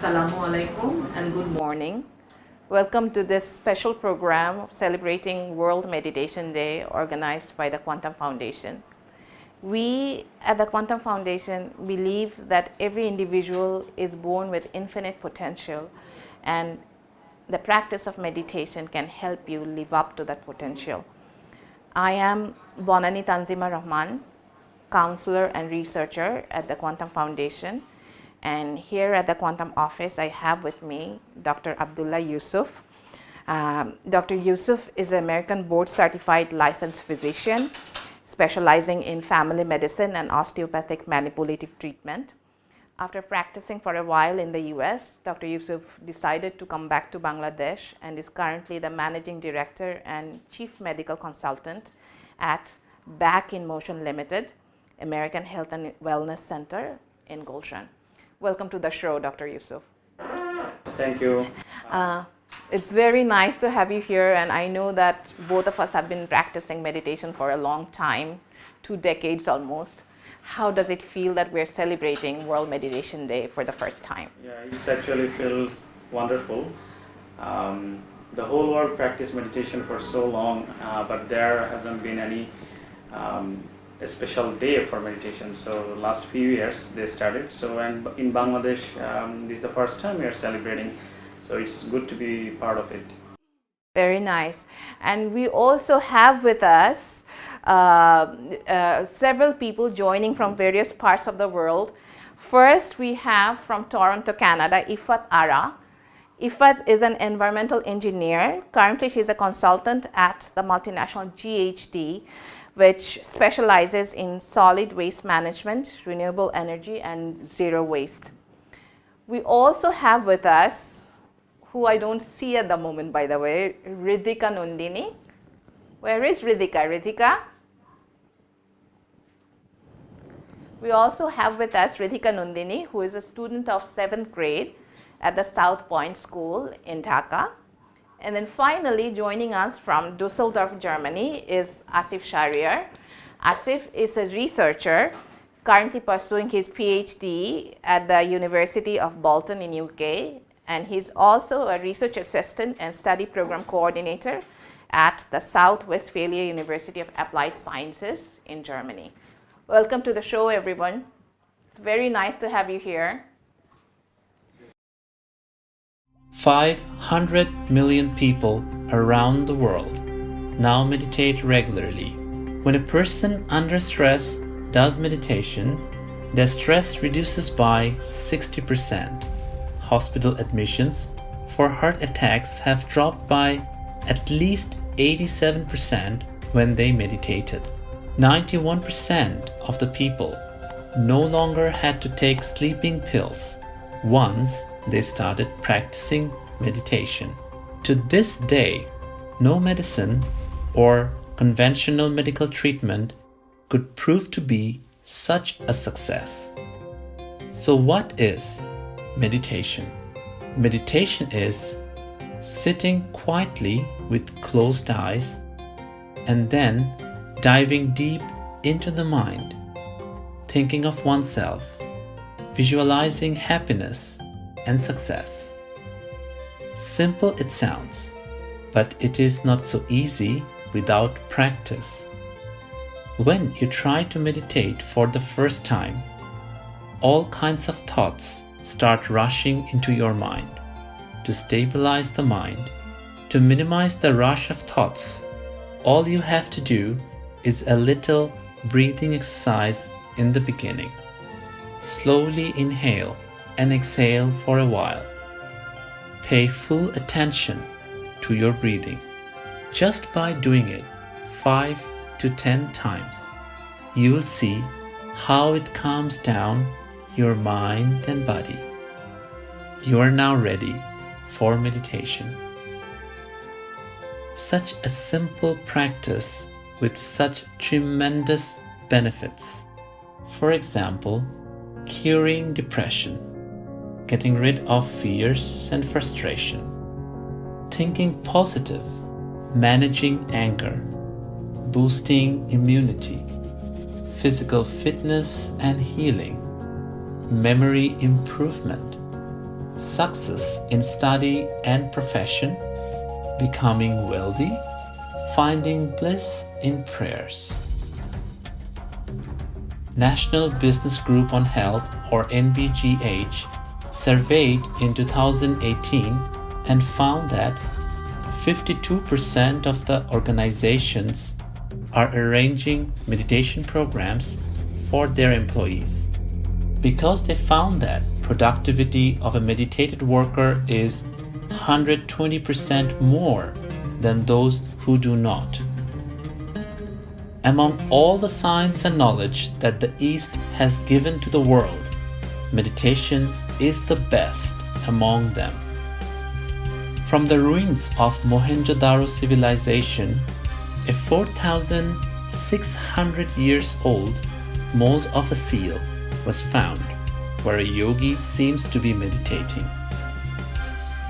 Assalamu alaikum and good morning. Welcome to this special program celebrating World Meditation Day organized by the Quantum Foundation. We at the Quantum Foundation believe that every individual is born with infinite potential, and the practice of meditation can help you live up to that potential. I am Bonani Tanzima Rahman, counselor and researcher at the Quantum Foundation. And here at the Quantum office, I have with me Dr. Abdullah Yusuf. Dr. Yusuf is an American board certified licensed physician specializing in family medicine and osteopathic manipulative treatment. After practicing for a while in the US, Dr. Yusuf decided to come back to Bangladesh and is currently the managing director and chief medical consultant at Back in Motion Limited, American Health and Wellness Center in Gulshan. Welcome to the show, Dr. Yusuf. Thank you. It's very nice to have you here, and I know that both of us have been practicing meditation for a long time, 2 decades almost. How does it feel that we're celebrating World Meditation Day for the first time? Yeah, it's actually feel wonderful. The whole world practiced meditation for so long, but there hasn't been any a special day for meditation. So last few years they started. So and in Bangladesh, this is the first time we are celebrating. So it's good to be part of it. Very nice. And we also have with us several people joining from various parts of the world. First, we have from Toronto, Canada, Ifat Ara. Ifat is an environmental engineer. Currently, she's a consultant at the multinational GHD, which specializes in solid waste management, renewable energy, and zero waste. We also have with us, who I don't see at the moment, by the way, Riddhika Nundini. Where is Riddhika? Riddhika? We also have with us Riddhika Nundini, who is a student of 7th grade at the South Point School in Dhaka. And then finally, joining us from Dusseldorf, Germany is Asif Shariar. Asif is a researcher currently pursuing his PhD at the University of Bolton in UK. And he's also a research assistant and study program coordinator at the South Westphalia University of Applied Sciences in Germany. Welcome to the show, everyone. It's very nice to have you here. 500 million people around the world now meditate regularly. When a person under stress does meditation, their stress reduces by 60%. Hospital admissions for heart attacks have dropped by at least 87% when they meditated. 91% of the people no longer had to take sleeping pills once they started practicing meditation. To this day, no medicine or conventional medical treatment could prove to be such a success. So what is meditation? Meditation is sitting quietly with closed eyes and then diving deep into the mind, thinking of oneself, visualizing happiness and success. Simple it sounds, but it is not so easy without practice. When you try to meditate for the first time, all kinds of thoughts start rushing into your mind. To stabilize the mind, to minimize the rush of thoughts, all you have to do is a little breathing exercise in the beginning. Slowly inhale and exhale for a while. Pay full attention to your breathing. Just by doing it 5 to 10 times, you will see how it calms down your mind and body. You are now ready for meditation. Such a simple practice with such tremendous benefits. For example, curing depression, getting rid of fears and frustration, thinking positive, managing anger, boosting immunity, physical fitness and healing, memory improvement, success in study and profession, becoming wealthy, finding bliss in prayers. National Business Group on Health, or NBGH, surveyed in 2018 and found that 52% of the organizations are arranging meditation programs for their employees because they found that productivity of a meditated worker is 120% more than those who do not. Among all the science and knowledge that the East has given to the world, meditation is the best among them. From the ruins of Mohenjo-daro civilization, a 4,600 years old mold of a seal was found where a yogi seems to be meditating.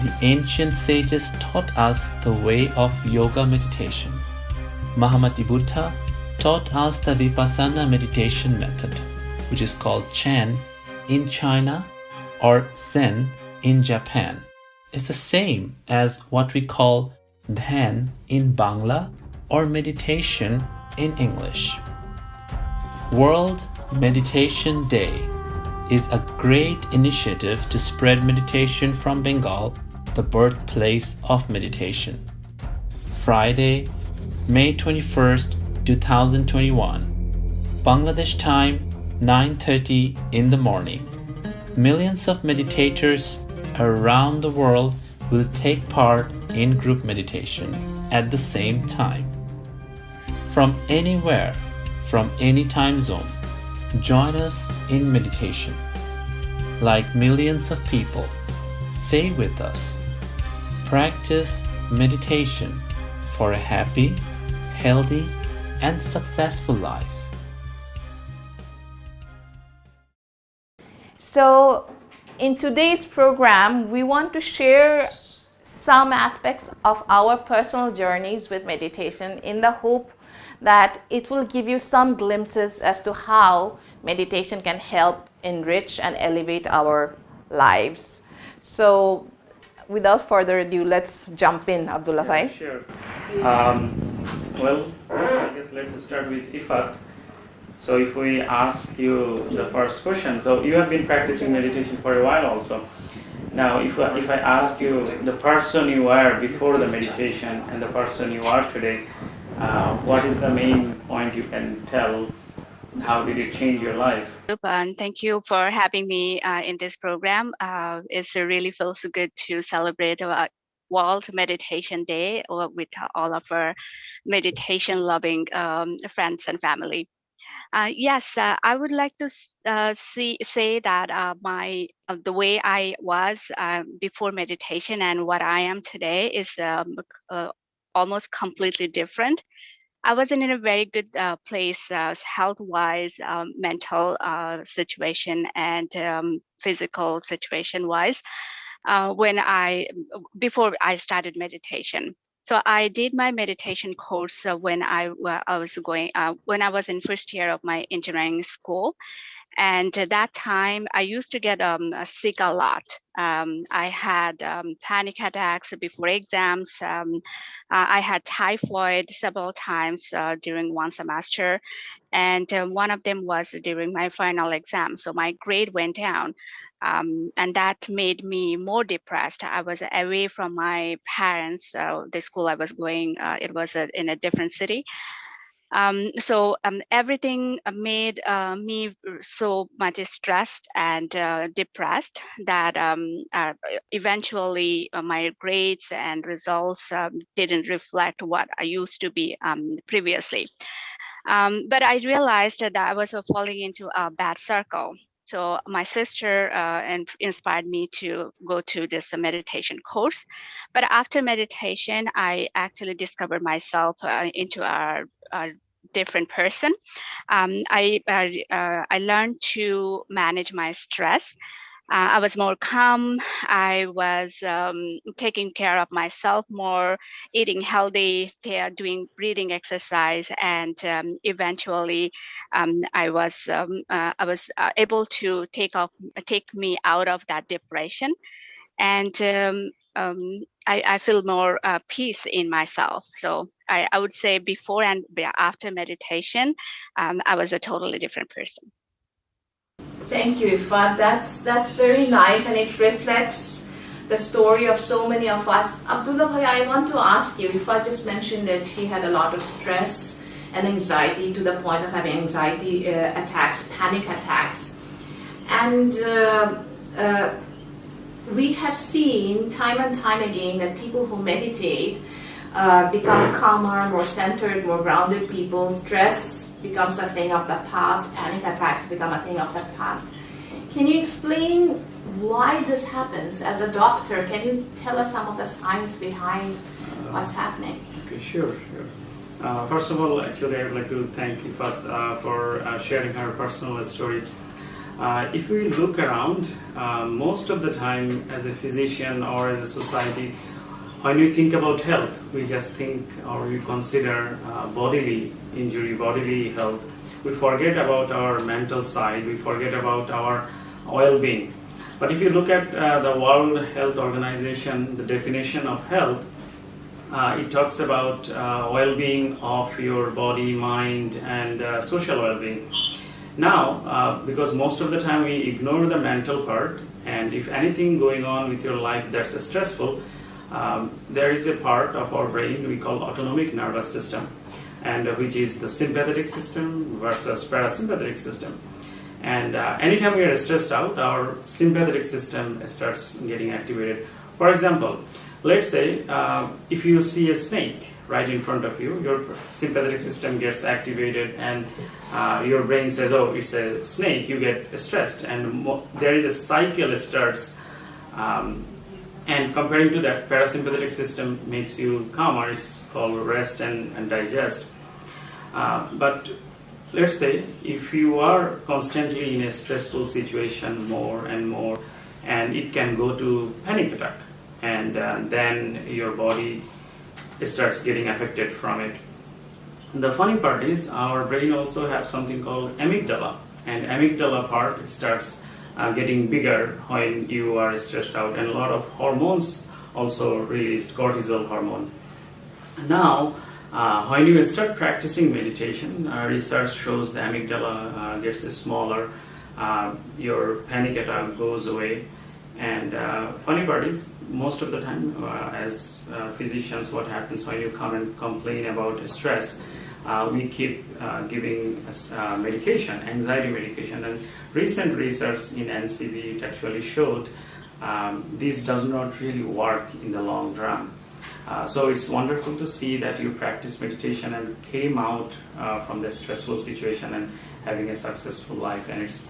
The ancient sages taught us the way of yoga meditation. Mahamati Buddha taught us the Vipassana meditation method, which is called Chan in China or Zen in Japan. It's the same as what we call Dhyan in Bangla or meditation in English. World Meditation Day is a great initiative to spread meditation from Bengal, the birthplace of meditation. Friday, May 21st, 2021, Bangladesh time, 9:30 in the morning. Millions of meditators around the world will take part in group meditation at the same time. From anywhere, from any time zone, join us in meditation. Like millions of people, say with us, practice meditation for a happy, healthy, and successful life. So, in today's program, we want to share some aspects of our personal journeys with meditation in the hope that it will give you some glimpses as to how meditation can help enrich and elevate our lives. So, without further ado, let's jump in, Abdullah Bhai. Sure. Well, I guess let's start with Ifat. So if we ask you the first question, so you have been practicing meditation for a while also. Now, if I ask you the person you were before the meditation and the person you are today, what is the main point you can tell? How did it change your life? And thank you for having me in this program. It really feels good to celebrate World Meditation Day with all of our meditation-loving friends and family. Yes, I would like to say that the way I was before meditation and what I am today is almost completely different. I wasn't in a very good place health-wise, mental situation, and physical situation-wise before I started meditation. So I did my meditation course when I was in first year of my engineering school. And at that time, I used to get sick a lot. I had panic attacks before exams. I had typhoid several times during one semester. And one of them was during my final exam. So my grade went down. And that made me more depressed. I was away from my parents. The school I was going, it was in a different city. So everything made me so much stressed and depressed that eventually my grades and results didn't reflect what I used to be previously. But I realized that I was falling into a bad circle. So my sister inspired me to go to this meditation course. But after meditation, I actually discovered myself into a different person. I learned to manage my stress. I was more calm. I was taking care of myself more, eating healthy, doing breathing exercise, and eventually I was able to take me out of that depression. and I feel more peace in myself. So I would say before and after meditation, I was a totally different person. Thank you, Ifat. That's very nice, and it reflects the story of so many of us. Abdullah Bhai, I want to ask you. Ifat just mentioned that she had a lot of stress and anxiety to the point of having anxiety attacks, panic attacks, and we have seen time and time again that people who meditate become calmer, more centered, more grounded people. Stress becomes a thing of the past. Panic attacks become a thing of the past. Can you explain why this happens? As a doctor, can you tell us some of the science behind what's happening? Okay, sure. First of all, actually, I would like to thank Ifat for sharing her personal story. If we look around, most of the time as a physician or as a society, when we think about health, we just think or we consider bodily injury, bodily health. We forget about our mental side, we forget about our well-being. But if you look at the World Health Organization, the definition of health, it talks about well-being of your body, mind, and social well-being. Now, because most of the time we ignore the mental part, and if anything going on with your life that's stressful, there is a part of our brain we call autonomic nervous system, and which is the sympathetic system versus parasympathetic system. And anytime we are stressed out, our sympathetic system starts getting activated. For example, let's say if you see a snake right in front of you, your sympathetic system gets activated and your brain says, oh, it's a snake, you get stressed, and there is a cycle starts, and comparing to that, parasympathetic system makes you calmer. It's called rest and digest. But let's say if you are constantly in a stressful situation more and more, and it can go to panic attack, and then your body starts getting affected from it. The funny part is our brain also has something called amygdala, and amygdala part starts getting bigger when you are stressed out, and a lot of hormones also released, cortisol hormone. Now, when you start practicing meditation, research shows the amygdala gets smaller, your panic attack goes away. And funny part is, most of the time, as physicians, what happens when you come and complain about stress, we keep giving medication, anxiety medication. And recent research in NCB, it actually showed this does not really work in the long run. So it's wonderful to see that you practice meditation and came out from the stressful situation and having a successful life, and it's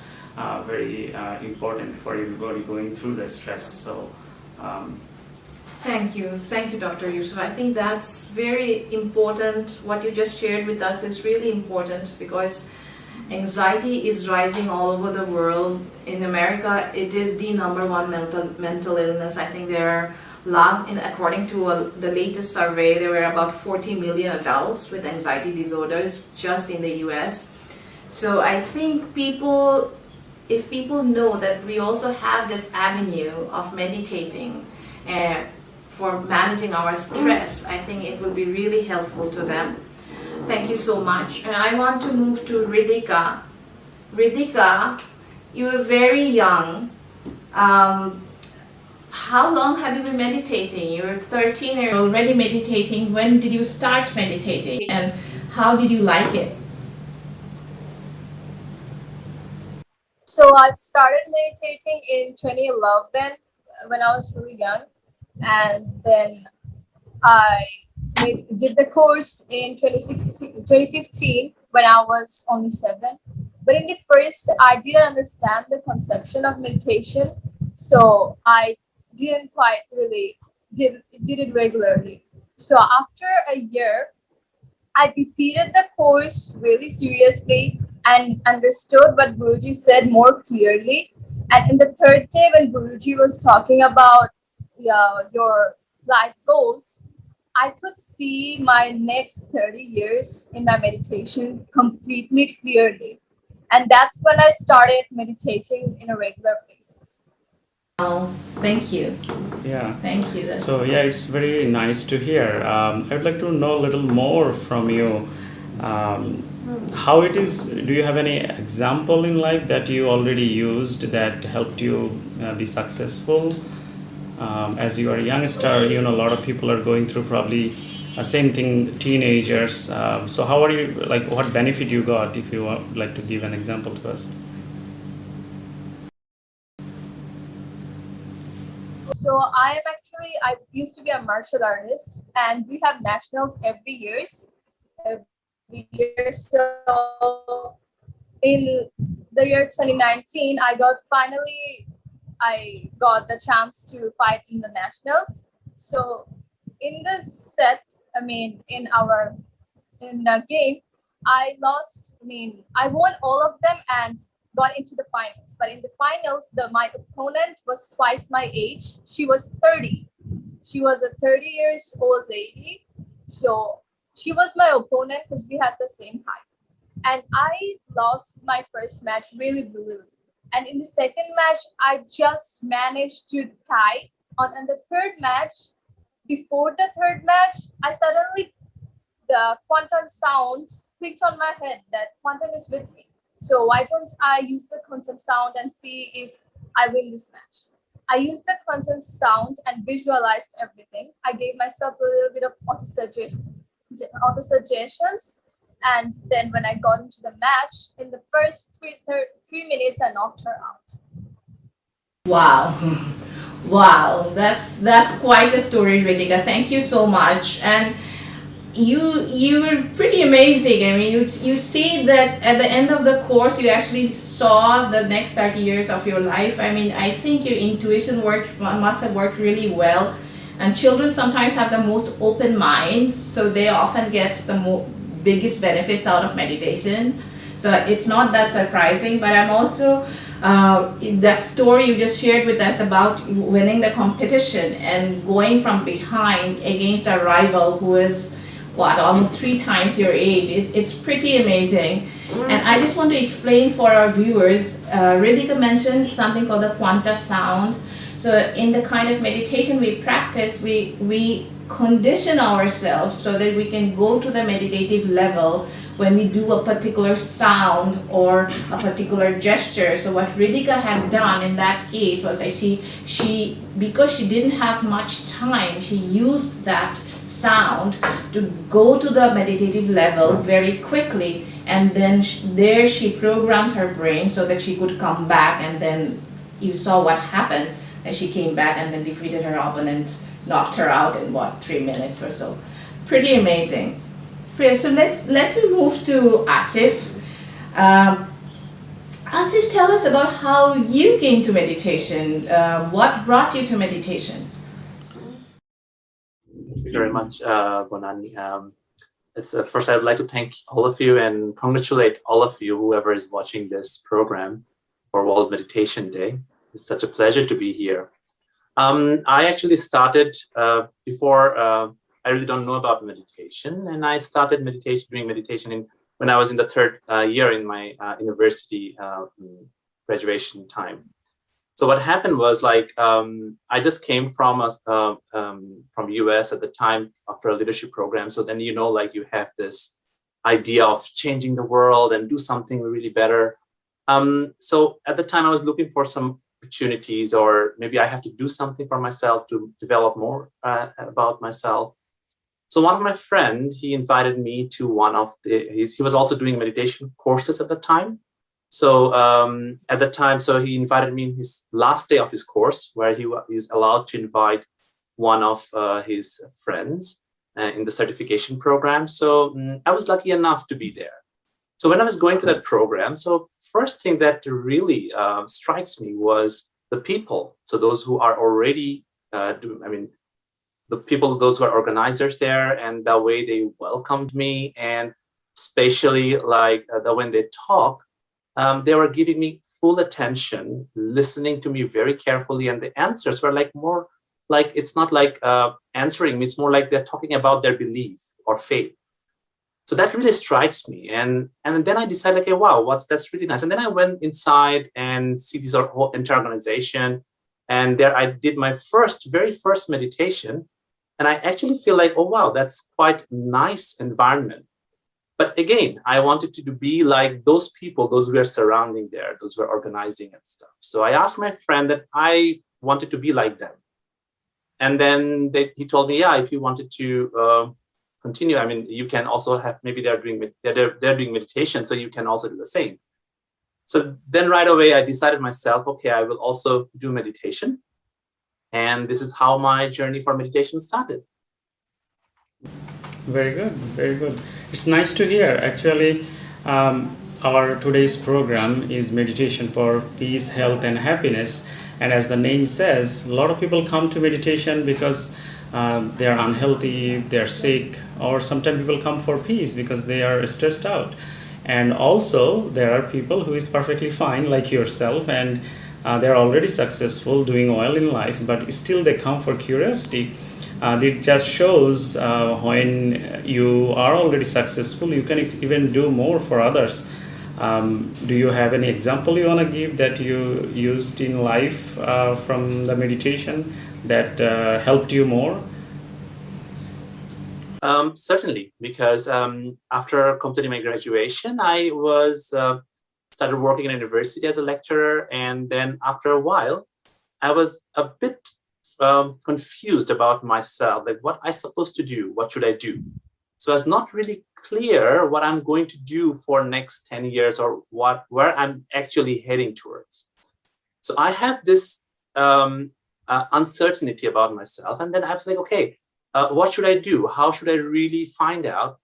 very important for everybody going through the stress. So Thank you, Dr. Yusuf. I think that's very important. What you just shared with us is really important because anxiety is rising all over the world. In America, it is the number one mental illness. I think there are according to the latest survey, there were about 40 million adults with anxiety disorders just in the US. So I think if people know that we also have this avenue of meditating for managing our stress, I think it will be really helpful to them. Thank you so much. And I want to move to Ridhika. Ridhika, you were very young. How long have you been meditating? You're 13 and you're already meditating. When did you start meditating and how did you like it? So I started meditating in 2011 when I was really young, and then I did the course in 2015 when I was only 7. But in the first, I didn't understand the conception of meditation, so I didn't quite really did it regularly. So after a year, I repeated the course really seriously and understood what Guruji said more clearly. And in the third day, when Guruji was talking about your life goals, I could see my next 30 years in my meditation completely clearly. And that's when I started meditating in a regular basis. Oh, thank you. Yeah. Thank you. So yeah, it's very nice to hear. I would like to know a little more from you. How it is? Do you have any example in life that you already used that helped you be successful? As you are a youngster, you know a lot of people are going through probably same thing, teenagers. So how are you? Like, what benefit you got? If you would like to give an example to us. So I used to be a martial artist, and we have nationals every year. Every year, so in the year 2019, I got the chance to fight in the nationals. So in this set, in the game, I lost. I won all of them and got into the finals. But in the finals, my opponent was twice my age. She was 30. She was a 30 years old lady. So she was my opponent because we had the same height. And I lost my first match really brutally. And in the second match, I just managed to tie. On the third match, before the third match, I suddenly the quantum sound clicked on my head that quantum is with me. So why don't I use the quantum sound and see if I win this match? I used the quantum sound and visualized everything. I gave myself a little bit of auto suggestions, and then when I got into the match, in the first 3 minutes, I knocked her out. Wow. Wow, that's quite a story, Ritika. Thank you so much. And you were pretty amazing. I mean, you see that at the end of the course, you actually saw the next 30 years of your life. I mean, I think your intuition must have worked really well. And children sometimes have the most open minds, so they often get the biggest benefits out of meditation. So it's not that surprising, but I'm also that story you just shared with us about winning the competition and going from behind against a rival who is almost 3 times your age. It's pretty amazing. And I just want to explain for our viewers, Ridhika mentioned something called the quanta sound. So in the kind of meditation we practice, we condition ourselves so that we can go to the meditative level when we do a particular sound or a particular gesture. So what Ridhika had done in that case was that she because she didn't have much time, she used that sound to go to the meditative level very quickly, and then there she programmed her brain so that she could come back, and then you saw what happened, and she came back and then defeated her opponent, knocked her out in 3 minutes or so. Pretty amazing. So let me move to Asif. Asif, tell us about how you came to meditation. What brought you to meditation? Thank you very much, Bonani. First, I would like to thank all of you and congratulate all of you, whoever is watching this program for World Meditation Day. It's such a pleasure to be here. I actually started before, I really don't know about meditation, and I started doing meditation when I was in the third year in my university graduation time. So what happened was I just came from US at the time after a leadership program. So then you have this idea of changing the world and do something really better. So at the time I was looking for some opportunities, or maybe I have to do something for myself to develop more about myself. So one of my friends, he invited me to he was also doing meditation courses at the time. So at the time, he invited me in his last day of his course, where he is allowed to invite one of his friends in the certification program. So I was lucky enough to be there. So when I was going to that program, first thing that really strikes me was the people. So those who are already those who are organizers there, and the way they welcomed me, and especially when they talk, they were giving me full attention, listening to me very carefully, and the answers were more it's not answering me, it's more like they're talking about their belief or faith. So that really strikes me, and then I decided, okay, wow, that's really nice. And then I went inside and see this whole entire organization, And there I did my very first meditation. And I actually feel like, oh, wow, that's quite nice environment. But again, I wanted to be like those people, those who were surrounding there, those who were organizing and stuff. So I asked my friend that I wanted to be like them. And then he told me, yeah, if you wanted to continue, I mean, you can also have, maybe they're doing meditation, so you can also do the same. So then right away, I decided myself, okay, I will also do meditation. And this is how my journey for meditation started. Very good, very good. It's nice to hear. Actually, our today's program is meditation for peace, health, and happiness. And as the name says, a lot of people come to meditation because they are unhealthy, they're sick, or sometimes people come for peace because they are stressed out. And also, there are people who is perfectly fine, like yourself, and they're already successful, doing well in life, but still they come for curiosity. It just shows when you are already successful, you can even do more for others. Do you have any example you want to give that you used in life from the meditation that helped you more? Certainly, because after completing my graduation, I started working in a university as a lecturer. And then after a while, I was a bit confused about myself, like what I supposed to do, what should I do? So I was not really clear what I'm going to do for next 10 years or where I'm actually heading towards. So I have this uncertainty about myself. And then I was like, okay, what should I do? How should I really find out?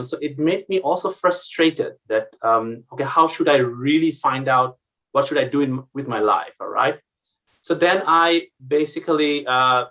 So it made me also frustrated that, okay, how should I really find out? What should I do with my life? All right. So then I basically I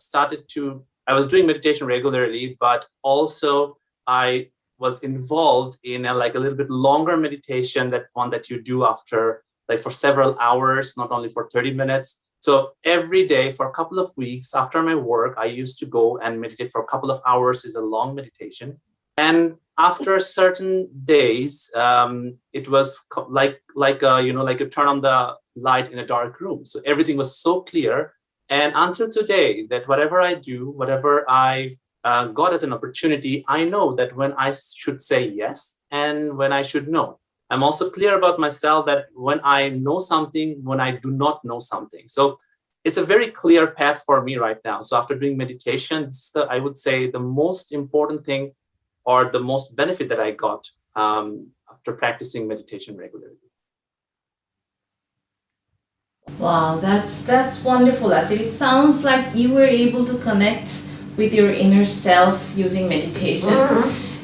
was doing meditation regularly, but also I was involved in a little bit longer meditation, that one that you do after, like, for several hours, not only for 30 minutes. So every day for a couple of weeks after my work, I used to go and meditate for a couple of hours. Is a long meditation. And after certain days, it was like you turn on the light in a dark room. So everything was so clear. And until today, that whatever I do, whatever I got as an opportunity, I know that when I should say yes and when I should no. I'm also clear about myself that when I know something, when I do not know something. So it's a very clear path for me right now. So after doing meditation, I would say the most important thing or the most benefit that I got after practicing meditation regularly. Wow, that's wonderful, Asif. It sounds like you were able to connect with your inner self using meditation.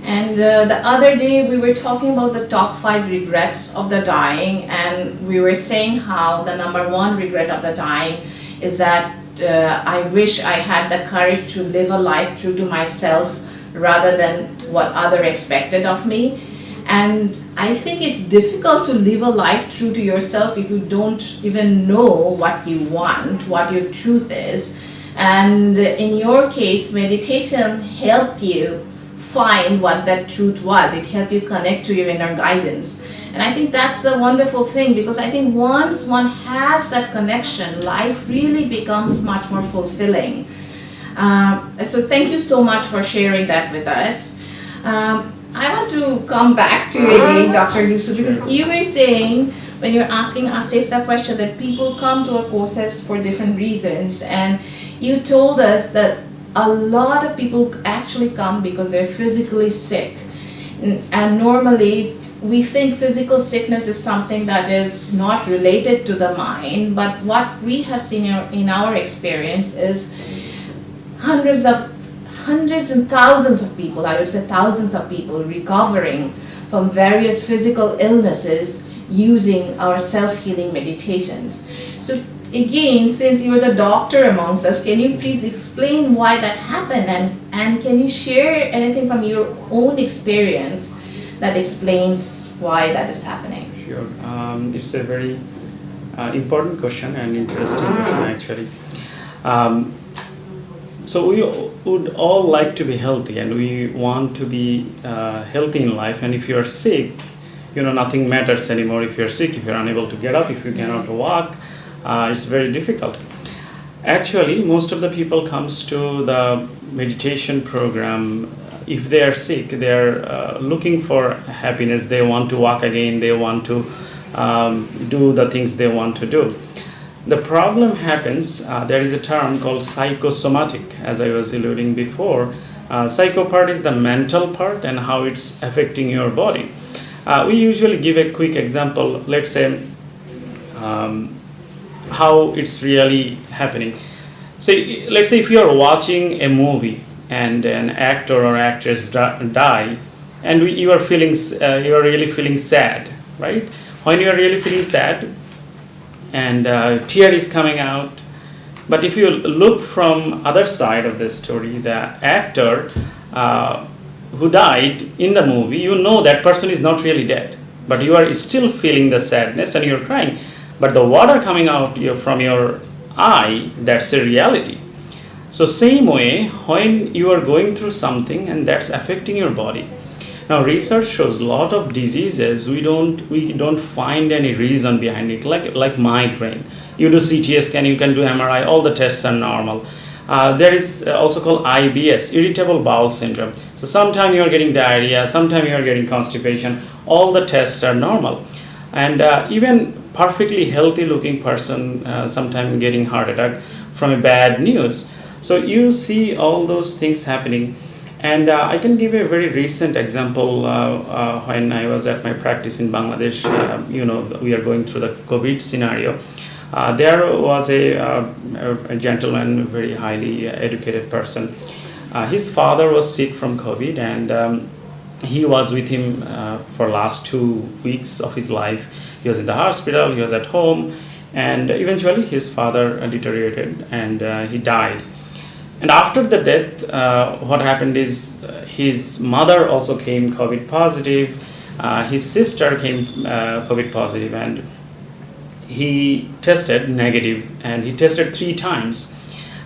And the other day we were talking about the top 5 regrets of the dying, and we were saying how the number 1 regret of the dying is that I wish I had the courage to live a life true to myself rather than what other expected of me. And I think it's difficult to live a life true to yourself if you don't even know what you want, what your truth is. And in your case, meditation helped you find what that truth was. It helped you connect to your inner guidance. And I think that's the wonderful thing, because I think once one has that connection, life really becomes much more fulfilling. So thank you so much for sharing that with us. I want to come back to you again, Dr. Yusuf, because you were saying, when you're asking Asif that question, that people come to our courses for different reasons, and you told us that a lot of people actually come because they're physically sick. And normally we think physical sickness is something that is not related to the mind, but what we have seen in our experience is hundreds and thousands of people, I would say thousands of people, recovering from various physical illnesses using our self-healing meditations. So again, since you're the doctor amongst us, can you please explain why that happened, and can you share anything from your own experience that explains why that is happening? Sure. It's a very important question and interesting question, actually. So we would all like to be healthy, and we want to be healthy in life. And if you're sick, nothing matters anymore. If you're sick, if you're unable to get up, if you cannot walk, it's very difficult. Actually, most of the people comes to the meditation program if they are sick. They are looking for happiness. They want to walk again. They want to do the things they want to do. The problem happens, there is a term called psychosomatic, as I was alluding before. Psycho part is the mental part and how it's affecting your body. We usually give a quick example, let's say how it's really happening. So let's say if you are watching a movie and an actor or actress die, and you are feeling, you are really feeling sad, right? When you are really feeling sad, and tear is coming out. But if you look from other side of the story, the actor who died in the movie, you know that person is not really dead, but you are still feeling the sadness and you're crying. But the water coming out from your eye, that's a reality. So same way, when you are going through something and that's affecting your body. Now research shows a lot of diseases we don't find any reason behind it, like migraine. You do CT scan, you can do MRI, all the tests are normal. There is also called IBS, irritable bowel syndrome. So sometimes you are getting diarrhea, sometimes you are getting constipation. All the tests are normal, and even perfectly healthy looking person sometimes getting heart attack from a bad news. So you see all those things happening. And I can give a very recent example. When I was at my practice in Bangladesh, we are going through the COVID scenario. There was a gentleman, very highly educated person. His father was sick from COVID, and he was with him for last 2 weeks of his life. He was in the hospital, he was at home, and eventually his father deteriorated and he died. And after the death, what happened is his mother also came COVID positive, his sister came COVID positive, and he tested negative, and he tested 3 times.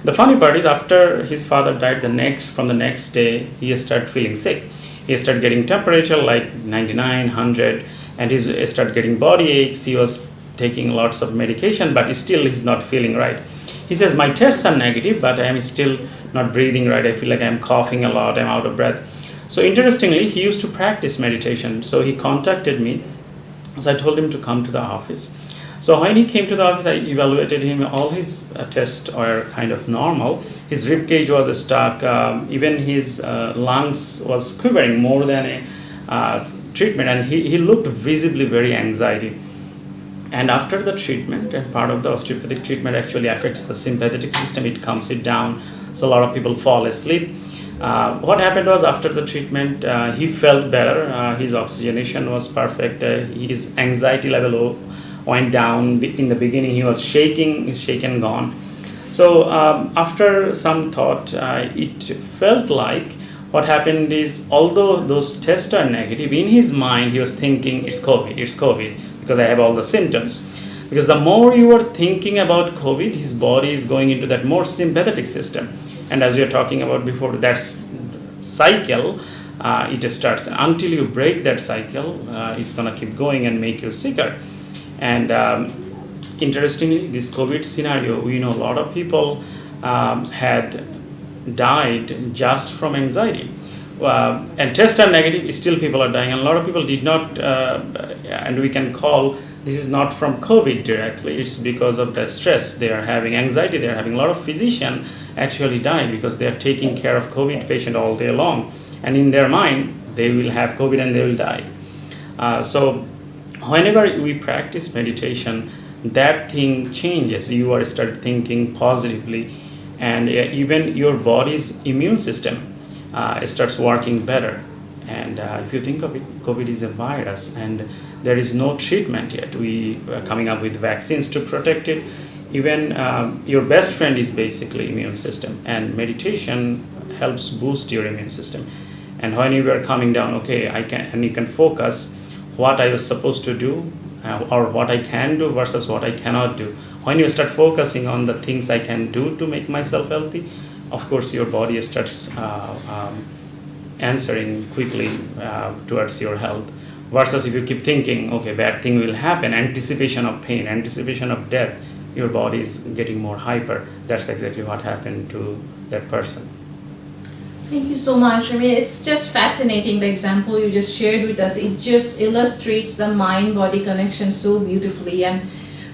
The funny part is after his father died, from the next day, he started feeling sick. He started getting temperature like 99, 100, and he started getting body aches. He was taking lots of medication, but still he's not feeling right. He says, my tests are negative, but I am still not breathing right. I feel like I'm coughing a lot, I'm out of breath. So interestingly, he used to practice meditation. So he contacted me. So I told him to come to the office. So when he came to the office, I evaluated him. All his tests are kind of normal. His rib cage was stuck. Even his lungs was quivering more than a treatment. And he looked visibly very anxiety. And after the treatment, and part of the osteopathic treatment actually affects the sympathetic system, it calms it down. So a lot of people fall asleep. What happened was after the treatment, he felt better. His oxygenation was perfect. His anxiety level went down. In the beginning, he was shaken, gone. So after some thought, it felt like what happened is, although those tests are negative, in his mind, he was thinking, it's COVID, because I have all the symptoms. Because the more you are thinking about COVID, his body is going into that more sympathetic system. And as we were talking about before, that cycle, it starts. Until you break that cycle, it's going to keep going and make you sicker. And interestingly, this COVID scenario, we know a lot of people had died just from anxiety. And tests are negative, still people are dying. And a lot of people did not, and we can call this is not from COVID directly, it's because of the stress they are having, anxiety they are having. A lot of physicians actually die because they are taking care of COVID patient all day long. And in their mind, they will have COVID and they will die. So whenever we practice meditation, that thing changes. You are start thinking positively, and even your body's immune system starts working better. And if you think of it, COVID is a virus, and there is no treatment yet. We are coming up with vaccines to protect it. Even your best friend is basically immune system, and meditation helps boost your immune system. And when you are coming down, okay, you can focus what I was supposed to do, or what I can do versus what I cannot do. When you start focusing on the things I can do to make myself healthy, of course your body starts answering quickly towards your health. Versus if you keep thinking, okay, bad thing will happen, anticipation of pain, anticipation of death, your body is getting more hyper. That's exactly what happened to that person. Thank you so much. I mean, it's just fascinating, the example you just shared with us. It just illustrates the mind-body connection so beautifully. And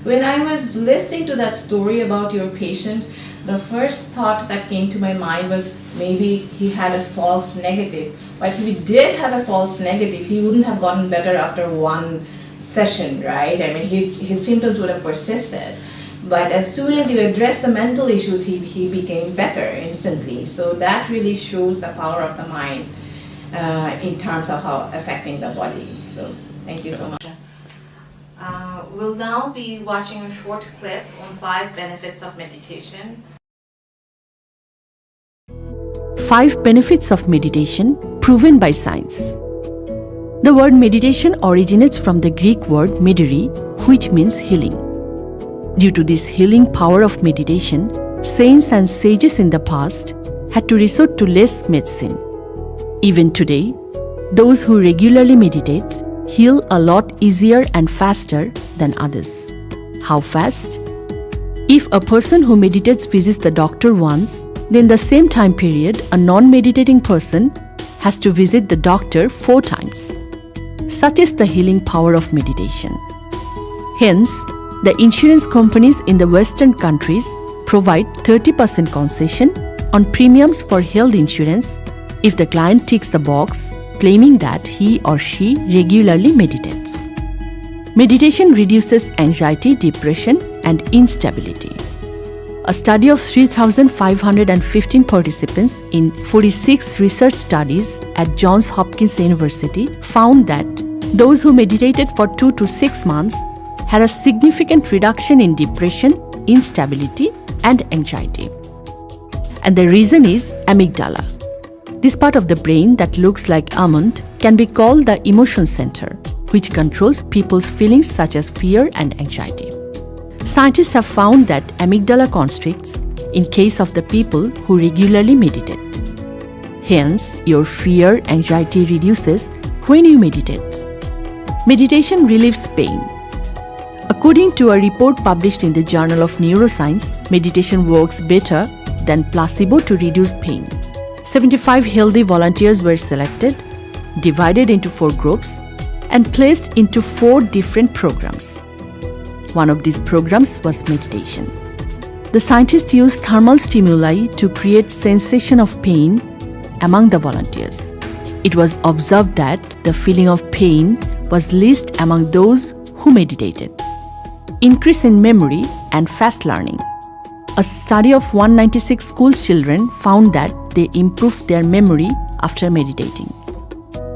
when I was listening to that story about your patient, the first thought that came to my mind was maybe he had a false negative. But if he did have a false negative, he wouldn't have gotten better after one session, right? I mean, his symptoms would have persisted. But as soon as you address the mental issues, he became better instantly. So that really shows the power of the mind in terms of how affecting the body. So thank you so much. We'll now be watching a short clip on 5 benefits of meditation. 5 benefits of meditation proven by science. The word meditation originates from the Greek word mederi, which means healing. Due to this healing power of meditation, saints and sages in the past had to resort to less medicine. Even today, those who regularly meditate heal a lot easier and faster than others. How fast? If a person who meditates visits the doctor once, then the same time period, a non-meditating person has to visit the doctor 4 times. Such is the healing power of meditation. Hence, the insurance companies in the Western countries provide 30% concession on premiums for health insurance if the client ticks the box claiming that he or she regularly meditates. Meditation reduces anxiety, depression, and instability. A study of 3,515 participants in 46 research studies at Johns Hopkins University found that those who meditated for 2 to 6 months had a significant reduction in depression, instability, and anxiety. And the reason is amygdala. This part of the brain that looks like almond can be called the emotion center, which controls people's feelings such as fear and anxiety. Scientists have found that amygdala constricts in case of the people who regularly meditate. Hence, your fear, anxiety reduces when you meditate. Meditation relieves pain. According to a report published in the Journal of Neuroscience, meditation works better than placebo to reduce pain. 75 healthy volunteers were selected, divided into 4 groups, and placed into 4 different programs. One of these programs was meditation. The scientists used thermal stimuli to create sensation of pain among the volunteers. It was observed that the feeling of pain was least among those who meditated. Increase in memory and fast learning. A study of 196 school children found that they improved their memory after meditating.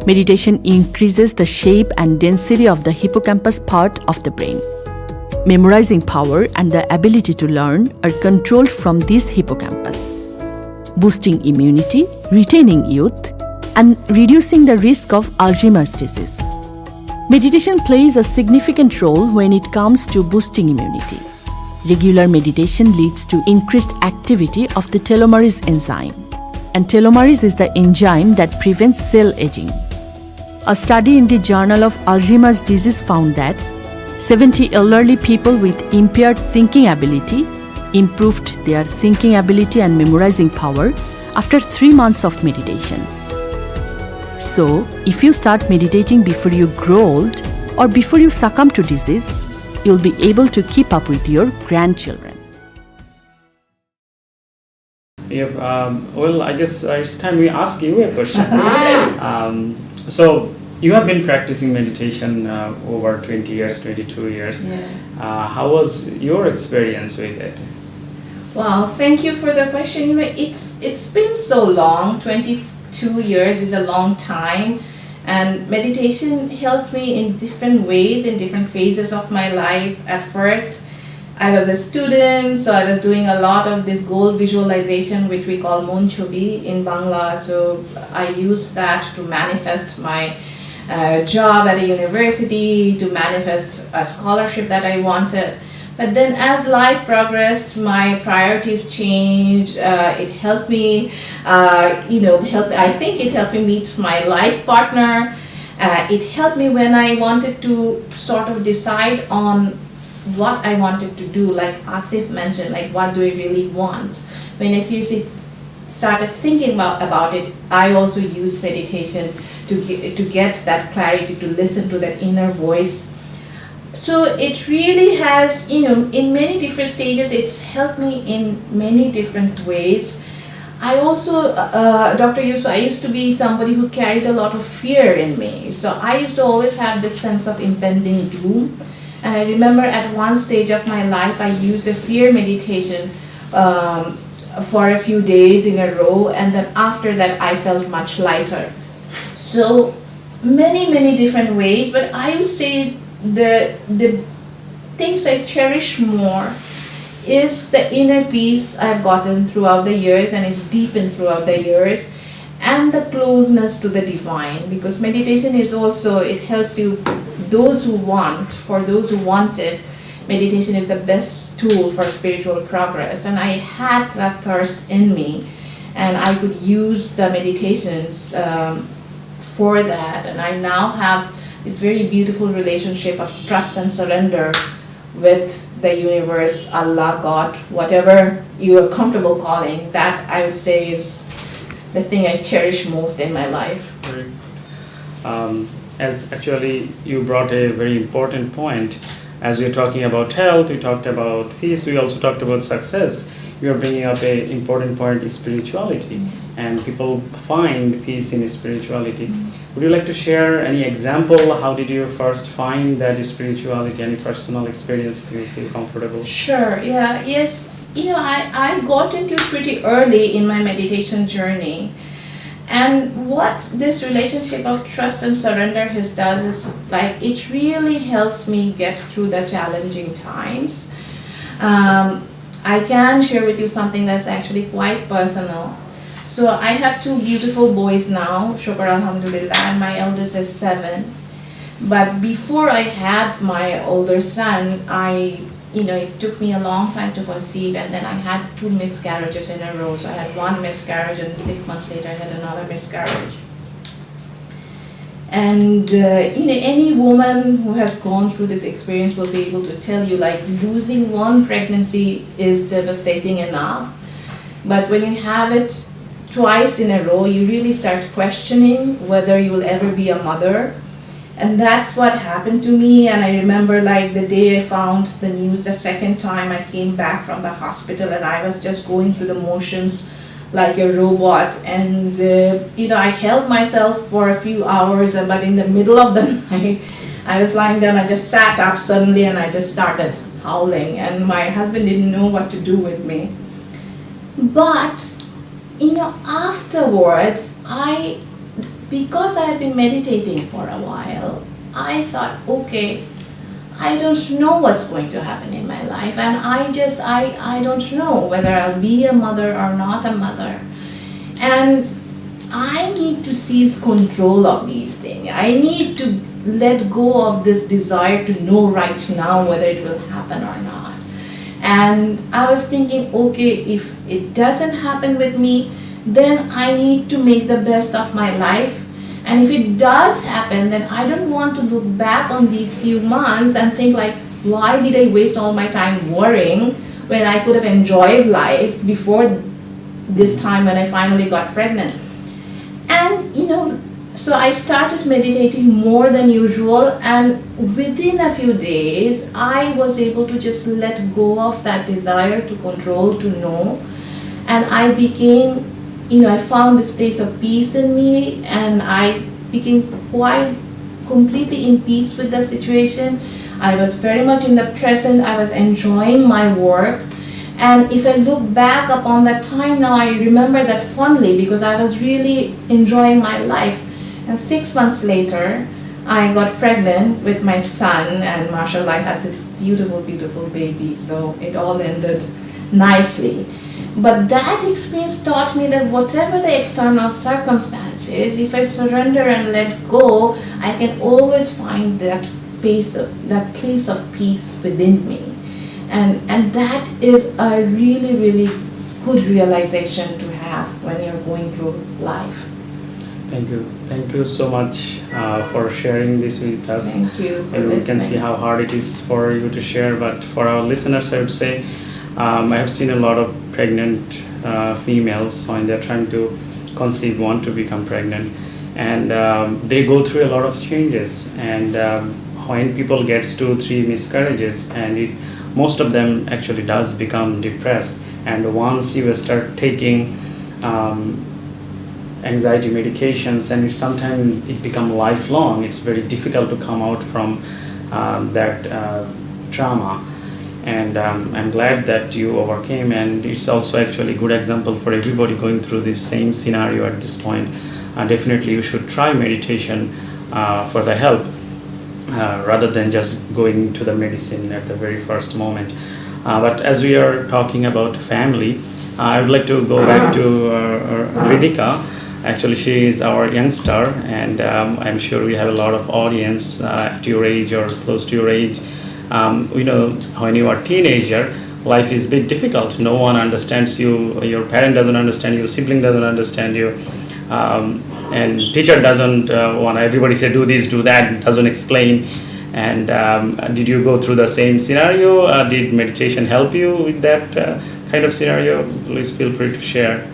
Meditation increases the shape and density of the hippocampus part of the brain. Memorizing power and the ability to learn are controlled from this hippocampus, boosting immunity, retaining youth, and reducing the risk of Alzheimer's disease. Meditation plays a significant role when it comes to boosting immunity. Regular meditation leads to increased activity of the telomerase enzyme, and telomerase is the enzyme that prevents cell aging. A study in the Journal of Alzheimer's Disease found that 70 elderly people with impaired thinking ability improved their thinking ability and memorizing power after 3 months of meditation. So, if you start meditating before you grow old or before you succumb to disease, you'll be able to keep up with your grandchildren. Well, I guess it's time we ask you a question. So, you have been practicing meditation over 20 years, 22 years. Yeah. How was your experience with it? Wow, thank you for the question. You know, it's been so long. 22 years is a long time, and meditation helped me in different ways, in different phases of my life. At first, I was a student, so I was doing a lot of this goal visualization, which we call Mon Chobi in Bangla. So I used that to manifest my job at a university, to manifest a scholarship that I wanted. But then as life progressed, my priorities changed. It helped me, I think it helped me meet my life partner. It helped me when I wanted to sort of decide on what I wanted to do, like Asif mentioned, like what do I really want? When I seriously started thinking about it, I also used meditation to get that clarity, to listen to that inner voice. So it really has, in many different stages, it's helped me in many different ways. I also, Dr. Yusu, I used to be somebody who carried a lot of fear in me. So I used to always have this sense of impending doom. And I remember at one stage of my life, I used a fear meditation for a few days in a row. And then after that, I felt much lighter. So many different ways, but I would say the things I cherish more is the inner peace I've gotten throughout the years, and it's deepened throughout the years, and the closeness to the divine, because meditation is also, it helps you, for those who want it, meditation is the best tool for spiritual progress. And I had that thirst in me, and I could use the meditations for that, and I now have this very beautiful relationship of trust and surrender with the universe, Allah, God, whatever you are comfortable calling. That I would say is the thing I cherish most in my life. Very as actually you brought a very important point. As we are talking about health, we talked about peace, we also talked about success. You are bringing up an important point, is spirituality, and people find peace in spirituality. Would you like to share any example? How did you first find that spirituality? Any personal experience, if you feel comfortable? Sure, yeah, yes. I got into it pretty early in my meditation journey. And what this relationship of trust and surrender does is, like, it really helps me get through the challenging times. I can share with you something that's actually quite personal. So I have two beautiful boys now, shukr alhamdulillah, and my eldest is 7. But before I had my older son, it took me a long time to conceive, and then I had 2 miscarriages in a row. So I had 1 miscarriage, and 6 months later I had another miscarriage. And any woman who has gone through this experience will be able to tell you, like, losing 1 pregnancy is devastating enough, but when you have it twice in a row, you really start questioning whether you will ever be a mother. And that's what happened to me. And I remember, like, the day I found the news the second time, I came back from the hospital and I was just going through the motions like a robot. And I held myself for a few hours, but in the middle of the night, I was lying down, I just sat up suddenly and I just started howling, and my husband didn't know what to do with me. But afterwards, because I had been meditating for a while, I thought, okay, I don't know what's going to happen in my life, and I don't know whether I'll be a mother or not a mother. And I need to seize control of these things. I need to let go of this desire to know right now whether it will happen or not. And I was thinking, okay, if it doesn't happen with me, then I need to make the best of my life. And if it does happen, then I don't want to look back on these few months and think, like, why did I waste all my time worrying when I could have enjoyed life before this time when I finally got pregnant. And so I started meditating more than usual, and within a few days I was able to just let go of that desire to control, to know. And I became, I found this place of peace in me, and I became quite completely in peace with the situation. I was very much in the present. I was enjoying my work. And if I look back upon that time now, I remember that fondly because I was really enjoying my life. And 6 months later, I got pregnant with my son, and mashallah, I had this beautiful, beautiful baby. So it all ended nicely. But that experience taught me that whatever the external circumstances, if I surrender and let go, I can always find that place of peace within me. And that is a really, really good realization to have when you're going through life. Thank you so much for sharing this with us. Thank you for And we listening. can see how hard it is for you to share, but for our listeners, I would say I have seen a lot of pregnant females when they're trying to conceive, want to become pregnant, and they go through a lot of changes. And when people gets 2-3 miscarriages, and most of them actually does become depressed. And once you start taking anxiety medications, and sometimes it become lifelong, it's very difficult to come out from that trauma. And I'm glad that you overcame, and it's also actually a good example for everybody going through this same scenario at this point. Definitely you should try meditation for the help, rather than just going to the medicine at the very first moment. But as we are talking about family, I would like to go back to Ridhika. Actually, she is our youngster, and I'm sure we have a lot of audience at your age or close to your age. We know when you are a teenager, life is a bit difficult. No one understands you. Your parent doesn't understand you. Sibling doesn't understand you. And teacher doesn't want everybody say do this, do that. Doesn't explain. And did you go through the same scenario? Did meditation help you with that kind of scenario? Please feel free to share.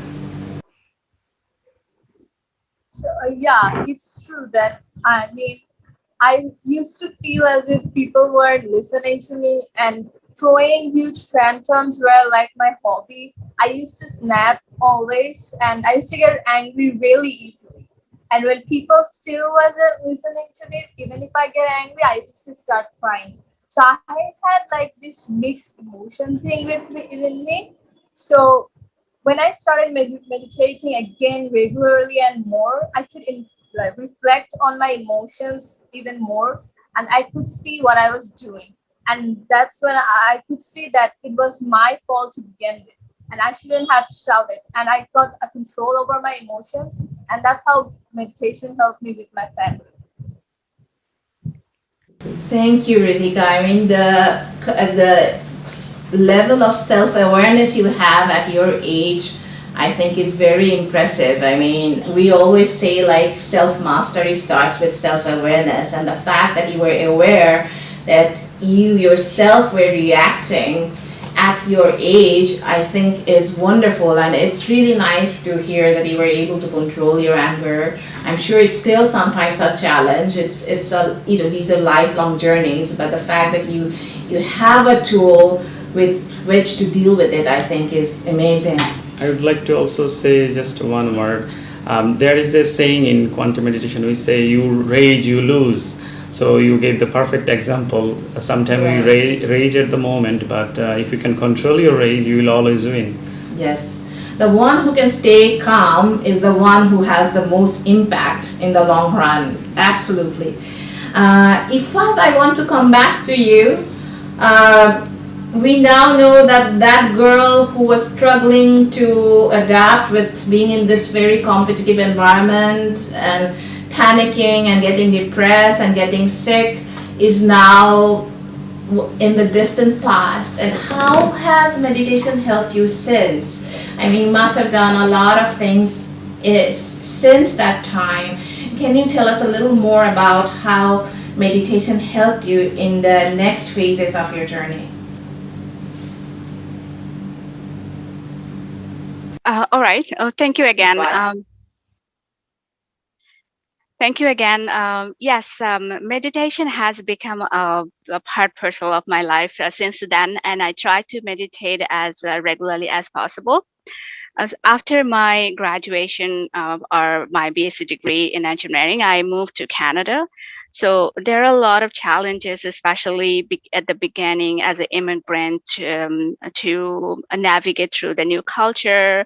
So, yeah, it's true that I used to feel as if people were listening to me, and throwing huge tantrums were like my hobby. I used to snap always, and I used to get angry really easily. And when people still wasn't listening to me, even if I get angry, I used to start crying. So I had like this mixed emotion thing within me. So when I started meditating again regularly and more, I could like, reflect on my emotions even more, and I could see what I was doing. And that's when I could see that it was my fault to begin with, and I shouldn't have shouted. And I got a control over my emotions, and that's how meditation helped me with my family. Thank you, Ritika. I mean, the level of self-awareness you have at your age, I think is very impressive. I mean, we always say like self-mastery starts with self-awareness, and the fact that you were aware that you yourself were reacting at your age, I think is wonderful. And it's really nice to hear that you were able to control your anger. I'm sure it's still sometimes a challenge. It's a, these are lifelong journeys, but the fact that you have a tool with which to deal with it, I think is amazing. I would like to also say just one word. There is a saying in quantum meditation, we say you rage, you lose. So you gave the perfect example. Sometimes Right. we rage at the moment, but if you can control your rage, you will always win. Yes. The one who can stay calm is the one who has the most impact in the long run. Absolutely. Ifat, I want to come back to you. We now know that girl who was struggling to adapt with being in this very competitive environment and panicking and getting depressed and getting sick is now in the distant past. And how has meditation helped you since? I mean, you must have done a lot of things since that time. Can you tell us a little more about how meditation helped you in the next phases of your journey? All right. Oh, thank you again. Bye. Thank you again. Yes, meditation has become a part parcel of my life since then, and I try to meditate as regularly as possible. After my graduation or my BSc degree in engineering, I moved to Canada. So there are a lot of challenges, especially at the beginning as an immigrant, to navigate through the new culture.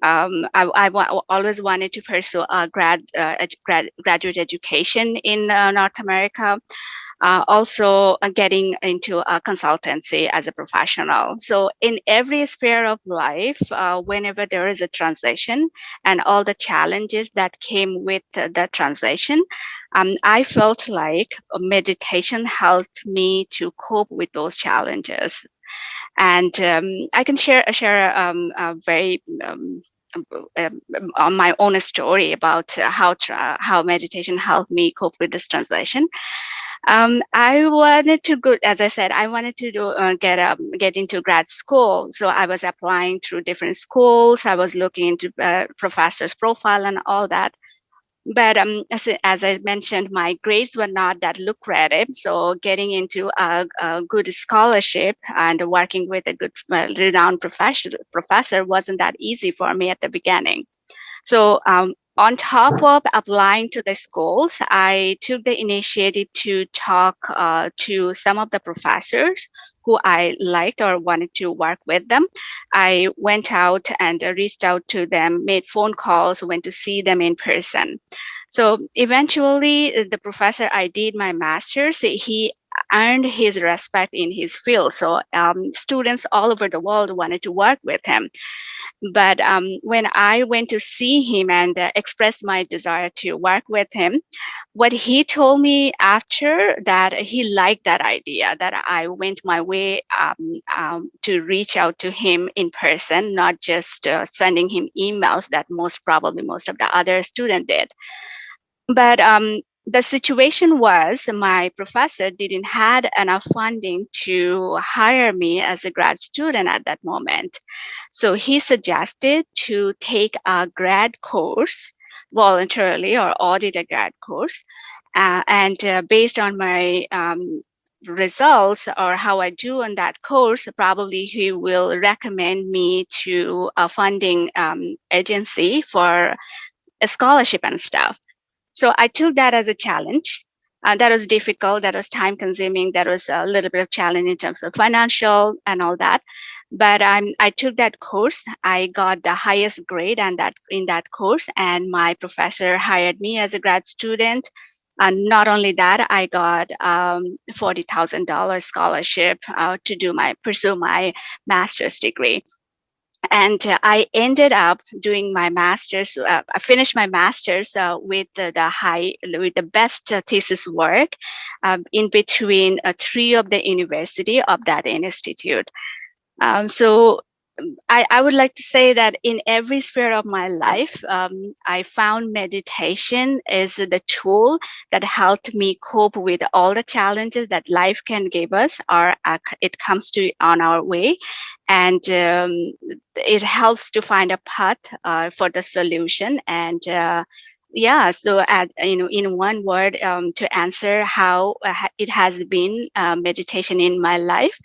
Always wanted to pursue a graduate education in North America. Also getting into a consultancy as a professional. So in every sphere of life, whenever there is a transition and all the challenges that came with the transition, I felt like meditation helped me to cope with those challenges. And I can share a very on my own story about how meditation helped me cope with this transition. I wanted to go, as I said, I wanted to get into grad school. So I was applying through different schools. I was looking into professor's profile and all that. But as I mentioned, my grades were not that lucrative. So getting into a good scholarship and working with a good, renowned professor wasn't that easy for me at the beginning. So on top of applying to the schools, I took the initiative to talk to some of the professors who I liked or wanted to work with them. I went out and reached out to them, made phone calls, went to see them in person. So eventually, the professor I did my master's, he earned his respect in his field. So students all over the world wanted to work with him. But when I went to see him and expressed my desire to work with him, what he told me after that, he liked that idea that I went my way to reach out to him in person, not just sending him emails that most of the other students did. But the situation was my professor didn't had enough funding to hire me as a grad student at that moment. So he suggested to take a grad course voluntarily or audit a grad course. And based on my results or how I do on that course, probably he will recommend me to a funding agency for a scholarship and stuff. So I took that as a challenge. That was difficult. That was time consuming. That was a little bit of challenge in terms of financial and all that. But I took that course. I got the highest grade and in that course, and my professor hired me as a grad student. And not only that, I got $40,000 scholarship to pursue my master's degree. And I ended up doing my master's. I finished my master's with the best thesis work in between three of the university of that institute. So I would like to say that in every sphere of my life, I found meditation is the tool that helped me cope with all the challenges that life can give us, or it comes to on our way, and it helps to find a path for the solution. And yeah, so in one word, to answer how it has been meditation in my life,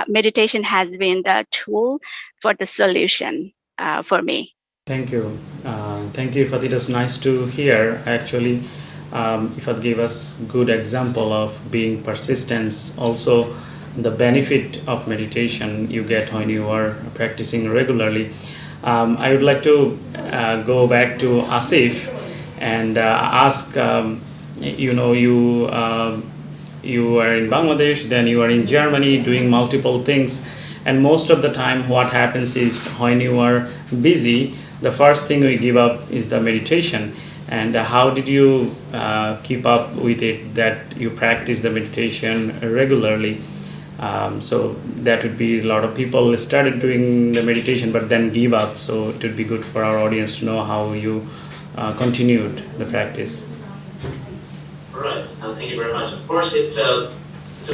meditation has been the tool for the solution for me. Thank you. Thank you, Ifat. It was nice to hear. Actually, Ifat gave us good example of being persistent. Also, the benefit of meditation you get when you are practicing regularly. I would like to go back to Asif and ask, you are in Bangladesh, then you are in Germany doing multiple things. And most of the time what happens is when you are busy, the first thing we give up is the meditation. And how did you keep up with it, that you practice the meditation regularly? So that would be a lot of people started doing the meditation but then give up. So it would be good for our audience to know how you continued the practice. Right. Thank you very much. Of course, it's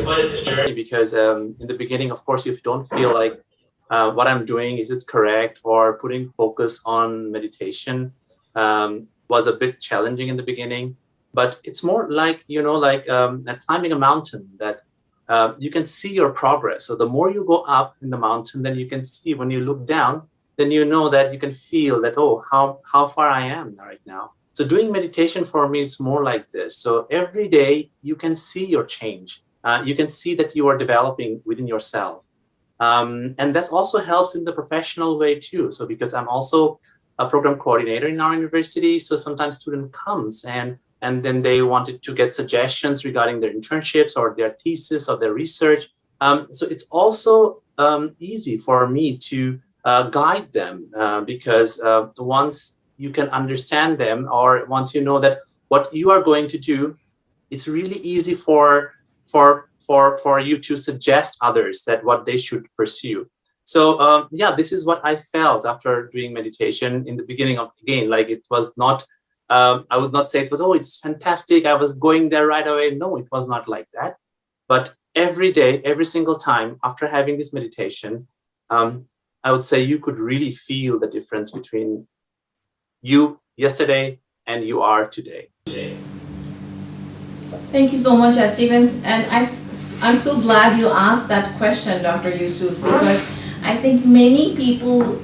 quite a journey because in the beginning, of course, if you don't feel like what I'm doing, is it correct, or putting focus on meditation was a bit challenging in the beginning. But it's more like, climbing a mountain, that you can see your progress. So the more you go up in the mountain, then you can see, when you look down, then you know that you can feel that, oh, how far I am right now. So doing meditation for me, it's more like this. So every day you can see your change. You can see that you are developing within yourself. And that also helps in the professional way too. So because I'm also a program coordinator in our university, so sometimes student comes and then they wanted to get suggestions regarding their internships or their thesis or their research. So it's also easy for me to guide them because once you can understand them, or once you know that what you are going to do, it's really easy for you to suggest others that what they should pursue. So yeah, this is what I felt after doing meditation in the beginning of, again, like it was not, I would not say it was, oh, it's fantastic, I was going there right away. No, it was not like that. But every day, every single time after having this meditation, I would say you could really feel the difference between you yesterday and you are today. Thank you so much, Stephen. And I'm so glad you asked that question, Dr. Yusuf, because I think many people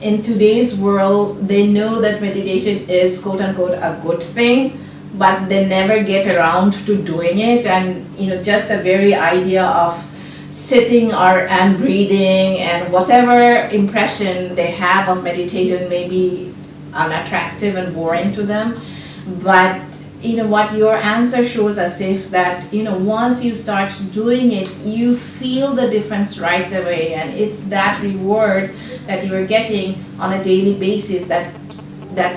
in today's world, they know that meditation is quote unquote a good thing, but they never get around to doing it. And just the very idea of sitting and breathing and whatever impression they have of meditation may be unattractive and boring to them. But what your answer shows us if that once you start doing it, you feel the difference right away, and it's that reward that you are getting on a daily basis that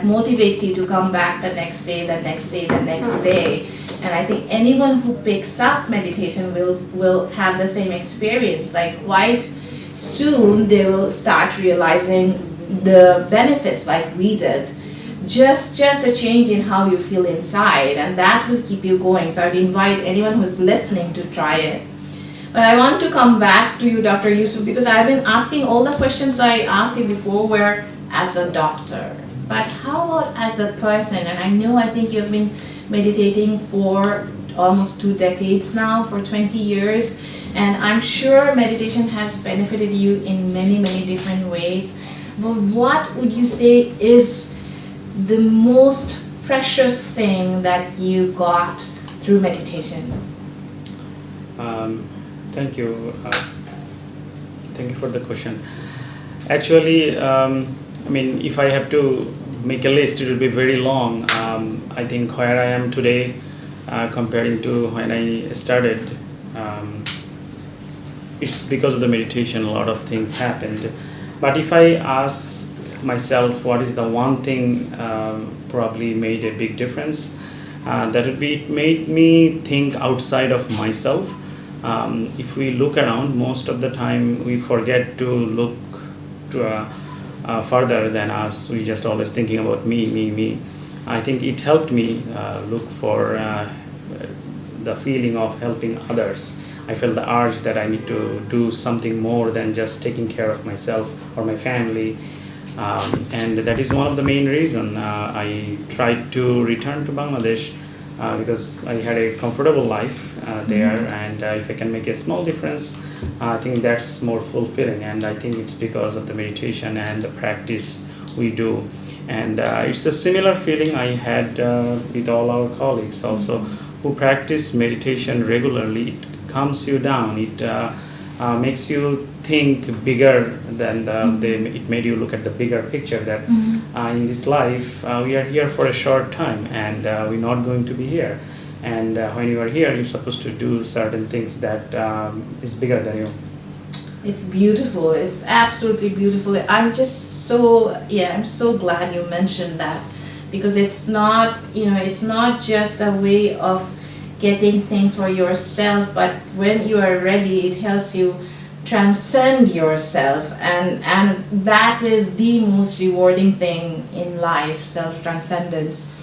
motivates you to come back the next day, the next day, the next day. And I think anyone who picks up meditation will have the same experience. Like quite soon they will start realizing the benefits like we did. Just a change in how you feel inside, and that will keep you going. So I would invite anyone who's listening to try it. But I want to come back to you, Dr. Yusuf, because I've been asking all the questions I asked you before were as a doctor. But how about as a person? And I think you've been meditating for almost 2 decades now, for 20 years. And I'm sure meditation has benefited you in many, many different ways. But what would you say is the most precious thing that you got through meditation? Thank you. Thank you for the question. Actually, if I have to make a list, it will be very long. I think where I am today, comparing to when I started, it's because of the meditation. A lot of things happened. But if I ask myself what is the one thing probably made a big difference, that would be, it made me think outside of myself. If we look around, most of the time we forget to look to further than us. We just always thinking about me. I think it helped me look for the feeling of helping others. I felt the urge that I need to do something more than just taking care of myself or my family. And that is one of the main reasons I tried to return to Bangladesh, because I had a comfortable life there, and if I can make a small difference, I think that's more fulfilling. And I think it's because of the meditation and the practice we do. And it's a similar feeling I had with all our colleagues also who practice meditation regularly. It calms you down. It makes you think bigger than it made you look at the bigger picture that in this life we are here for a short time, and we're not going to be here. And when you are here, you're supposed to do certain things that is bigger than you. It's beautiful. It's absolutely beautiful. I'm so glad you mentioned that, because it's not just a way of getting things for yourself, but when you are ready, it helps you transcend yourself, and that is the most rewarding thing in life, self-transcendence.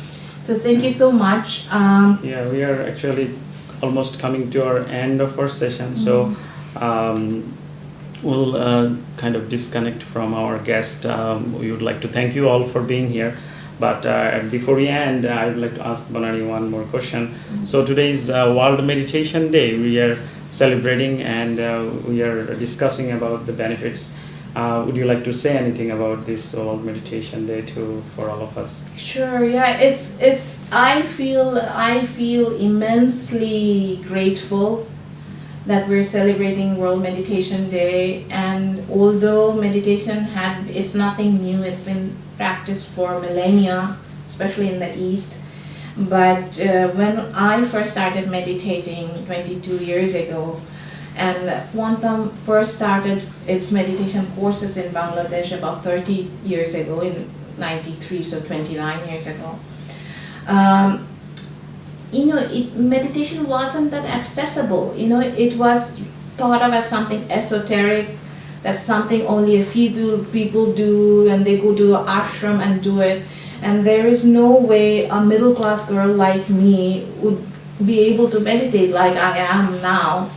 So thank you so much. Yeah, we are actually almost coming to our end of our session, so we'll kind of disconnect from our guest. We would like to thank you all for being here. But before we end, I would like to ask Bonani one more question. So today is World Meditation Day. We are celebrating, and we are discussing about the benefits. Would you like to say anything about this World Meditation Day for all of us? Sure. Yeah. I feel immensely grateful that we're celebrating World Meditation Day. And although meditation it's nothing new, it's been practiced for millennia, especially in the East. But when I first started meditating 22 years ago, and Quantum first started its meditation courses in Bangladesh about 30 years ago, in 93, so 29 years ago. Meditation wasn't that accessible. It was thought of as something esoteric, That's something only a few people do, and they go to an ashram and do it. And there is no way a middle class girl like me would be able to meditate like I am now.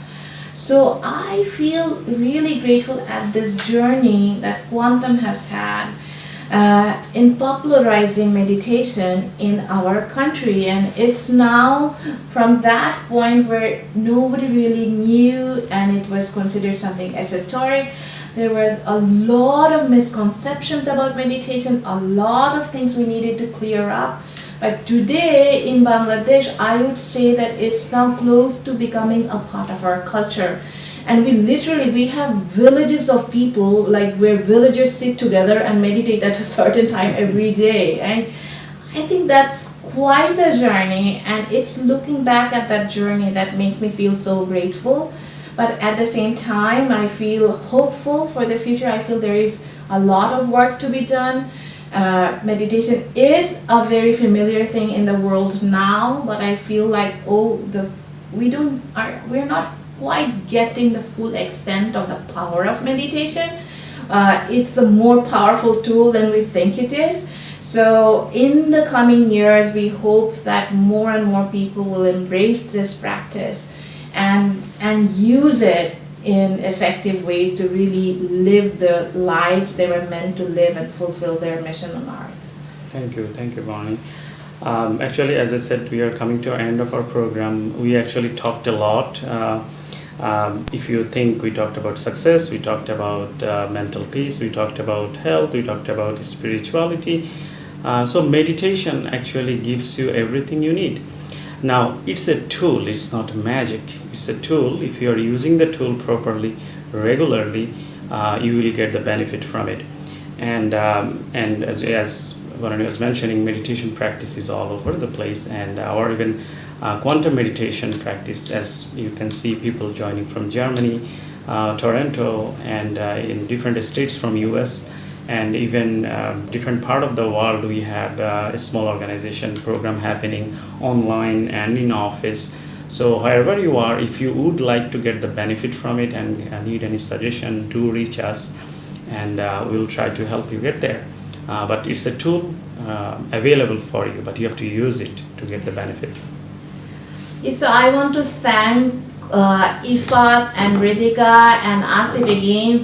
So I feel really grateful at this journey that Quantum has had in popularizing meditation in our country. And it's now from that point where nobody really knew and it was considered something esoteric. There was a lot of misconceptions about meditation, a lot of things we needed to clear up. But today in Bangladesh, I would say that it's now close to becoming a part of our culture. And we have villages of people, like where villagers sit together and meditate at a certain time every day. And I think that's quite a journey, and it's looking back at that journey that makes me feel so grateful. But at the same time, I feel hopeful for the future. I feel there is a lot of work to be done. Meditation is a very familiar thing in the world now, but I feel like we're not quite getting the full extent of the power of meditation. It's a more powerful tool than we think it is. So in the coming years, we hope that more and more people will embrace this practice and use it in effective ways to really live the lives they were meant to live and fulfill their mission on earth. Thank you, Bonnie. Actually, as I said, we are coming to the end of our program. We actually talked a lot. If you think, we talked about success, we talked about mental peace, we talked about health, we talked about spirituality. So meditation actually gives you everything you need. Now, it's a tool, it's not magic. It's a tool. If you are using the tool properly, regularly, you will get the benefit from it. And as Varani was mentioning, meditation practice is all over the place, and or even quantum meditation practice, as you can see people joining from Germany, Toronto, and in different states from US, and even different part of the world. We have a small organization program happening online and in office. So however you are, if you would like to get the benefit from it and need any suggestion, do reach us, and we'll try to help you get there. But it's a tool available for you, but you have to use it to get the benefit. Yes, so I want to thank Ifat and Ritika and Asif again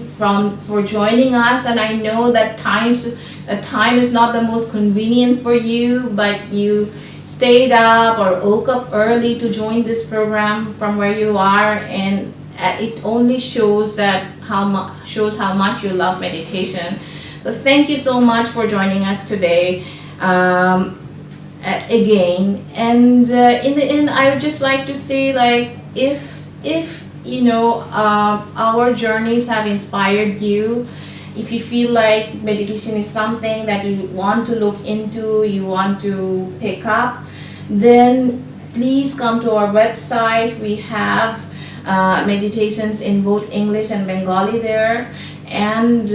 for joining us. And I know that time is not the most convenient for you, but you stayed up or woke up early to join this program from where you are, and it only shows how much you love meditation. So thank you so much for joining us today. Again, and in the end, I would just like to say, like, if our journeys have inspired you, if you feel like meditation is something that you want to look into, you want to pick up, then please come to our website. We have meditations in both English and Bengali there, and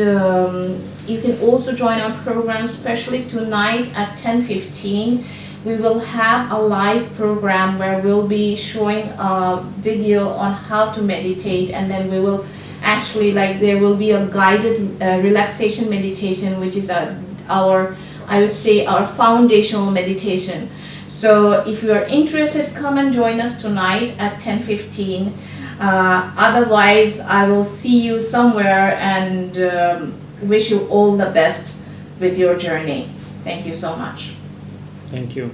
you can also join our program, especially tonight at 10:15. We will have a live program where we'll be showing a video on how to meditate, and then we will actually, there will be a guided relaxation meditation, which is our foundational meditation. So if you are interested, come and join us tonight at 10:15. Otherwise, I will see you somewhere, and wish you all the best with your journey. Thank you so much. Thank you.